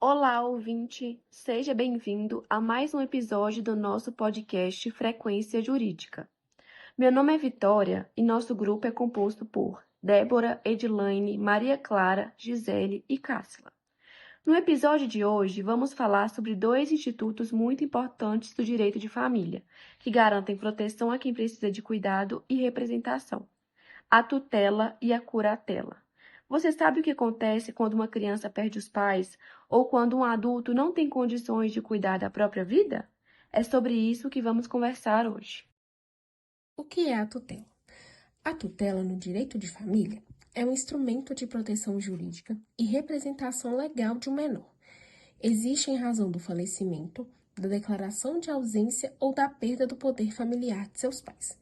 Olá, ouvinte! Seja bem-vindo a mais um episódio do nosso podcast Frequência Jurídica. Meu nome é Vitória e nosso grupo é composto por Débora, Edilaine, Maria Clara, Gisele e Cássila. No episódio de hoje, vamos falar sobre dois institutos muito importantes do direito de família, que garantem proteção a quem precisa de cuidado e representação: a tutela e a curatela. Você sabe o que acontece quando uma criança perde os pais ou quando um adulto não tem condições de cuidar da própria vida? É sobre isso que vamos conversar hoje. O que é a tutela? A tutela no direito de família é um instrumento de proteção jurídica e representação legal de um menor. Existe em razão do falecimento, da declaração de ausência ou da perda do poder familiar de seus pais.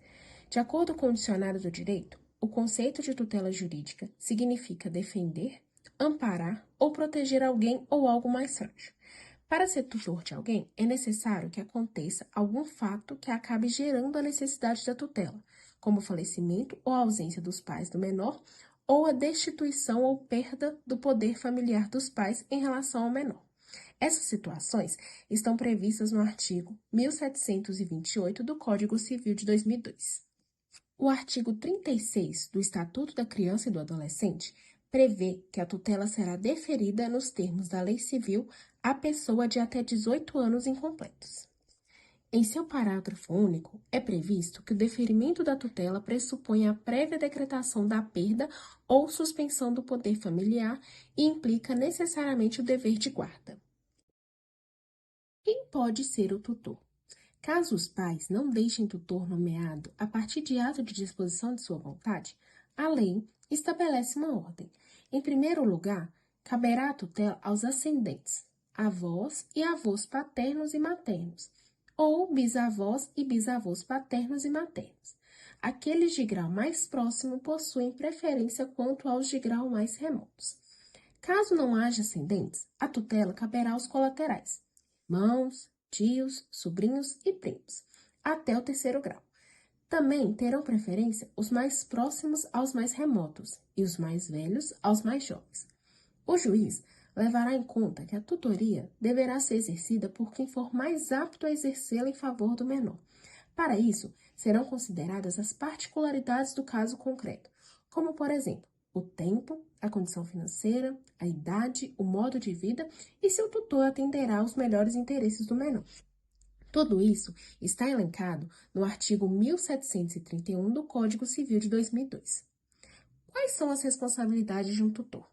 De acordo com o dicionário do direito, o conceito de tutela jurídica significa defender, amparar ou proteger alguém ou algo mais frágil. Para ser tutor de alguém, é necessário que aconteça algum fato que acabe gerando a necessidade da tutela, como o falecimento ou a ausência dos pais do menor, ou a destituição ou perda do poder familiar dos pais em relação ao menor. Essas situações estão previstas no artigo 1728 do Código Civil de 2002. O artigo 36 do Estatuto da Criança e do Adolescente prevê que a tutela será deferida nos termos da Lei Civil à pessoa de até 18 anos incompletos. Em seu parágrafo único, é previsto que o deferimento da tutela pressupõe a prévia decretação da perda ou suspensão do poder familiar e implica necessariamente o dever de guarda. Quem pode ser o tutor? Caso os pais não deixem tutor nomeado a partir de ato de disposição de sua vontade, a lei estabelece uma ordem. Em primeiro lugar, caberá a tutela aos ascendentes, avós e avós paternos e maternos, ou bisavós e bisavós paternos e maternos. Aqueles de grau mais próximo possuem preferência quanto aos de grau mais remotos. Caso não haja ascendentes, a tutela caberá aos colaterais, irmãos, tios, sobrinhos e primos, até o terceiro grau. Também terão preferência os mais próximos aos mais remotos e os mais velhos aos mais jovens. O juiz levará em conta que a tutoria deverá ser exercida por quem for mais apto a exercê-la em favor do menor. Para isso, serão consideradas as particularidades do caso concreto, como, por exemplo, o tempo, a condição financeira, a idade, o modo de vida e se o tutor atenderá aos melhores interesses do menor. Tudo isso está elencado no artigo 1731 do Código Civil de 2002. Quais são as responsabilidades de um tutor?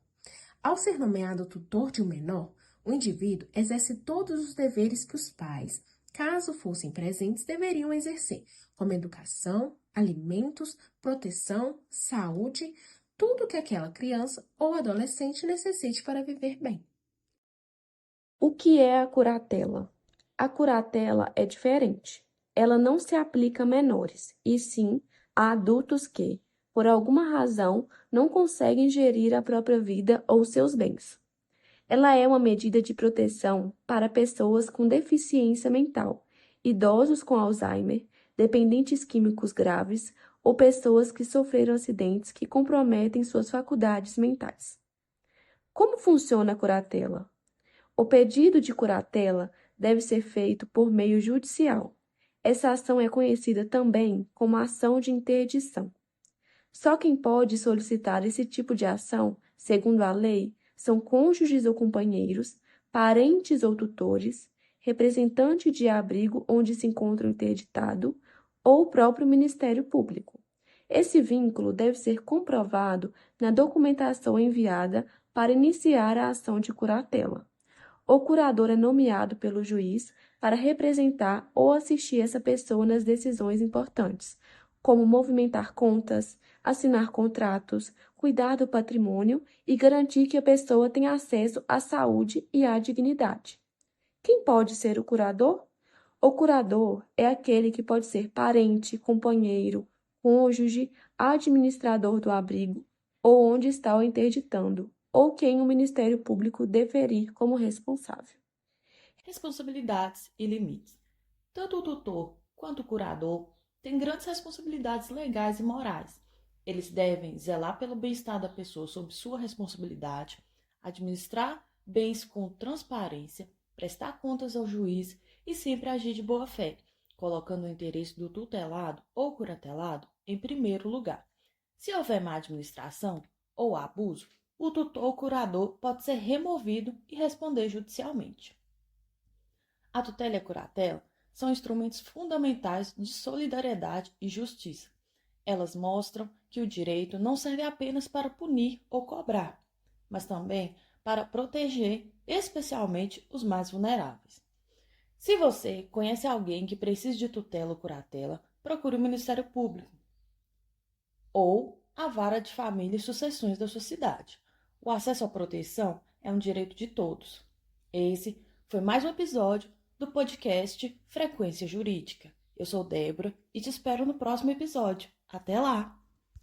Ao ser nomeado tutor de um menor, o indivíduo exerce todos os deveres que os pais, caso fossem presentes, deveriam exercer, como educação, alimentos, proteção, saúde, tudo que aquela criança ou adolescente necessite para viver bem. O que é a curatela? A curatela é diferente. Ela não se aplica a menores, e sim a adultos que, por alguma razão, não conseguem gerir a própria vida ou seus bens. Ela é uma medida de proteção para pessoas com deficiência mental, idosos com Alzheimer, dependentes químicos graves ou pessoas que sofreram acidentes que comprometem suas faculdades mentais. Como funciona a curatela? O pedido de curatela deve ser feito por meio judicial. Essa ação é conhecida também como ação de interdição. Só quem pode solicitar esse tipo de ação, segundo a lei, são cônjuges ou companheiros, parentes ou tutores, representante de abrigo onde se encontra o interditado ou o próprio Ministério Público. Esse vínculo deve ser comprovado na documentação enviada para iniciar a ação de curatela. O curador é nomeado pelo juiz para representar ou assistir essa pessoa nas decisões importantes, como movimentar contas, assinar contratos, cuidar do patrimônio e garantir que a pessoa tenha acesso à saúde e à dignidade. Quem pode ser o curador? O curador é aquele que pode ser parente, companheiro, cônjuge, administrador do abrigo ou onde está o interditando, ou quem o Ministério Público deferir como responsável. Responsabilidades e limites. Tanto o tutor quanto o curador têm grandes responsabilidades legais e morais. Eles devem zelar pelo bem-estar da pessoa sob sua responsabilidade, administrar bens com transparência, prestar contas ao juiz e sempre agir de boa fé, colocando o interesse do tutelado ou curatelado em primeiro lugar. Se houver má administração ou abuso, o tutor ou curador pode ser removido e responder judicialmente. A tutela e a curatela são instrumentos fundamentais de solidariedade e justiça. Elas mostram que o direito não serve apenas para punir ou cobrar, mas também para proteger, especialmente os mais vulneráveis. Se você conhece alguém que precisa de tutela ou curatela, procure o Ministério Público ou a Vara de Família e Sucessões da sua cidade. O acesso à proteção é um direito de todos. Esse foi mais um episódio do podcast Frequência Jurídica. Eu sou Débora e te espero no próximo episódio. Até lá!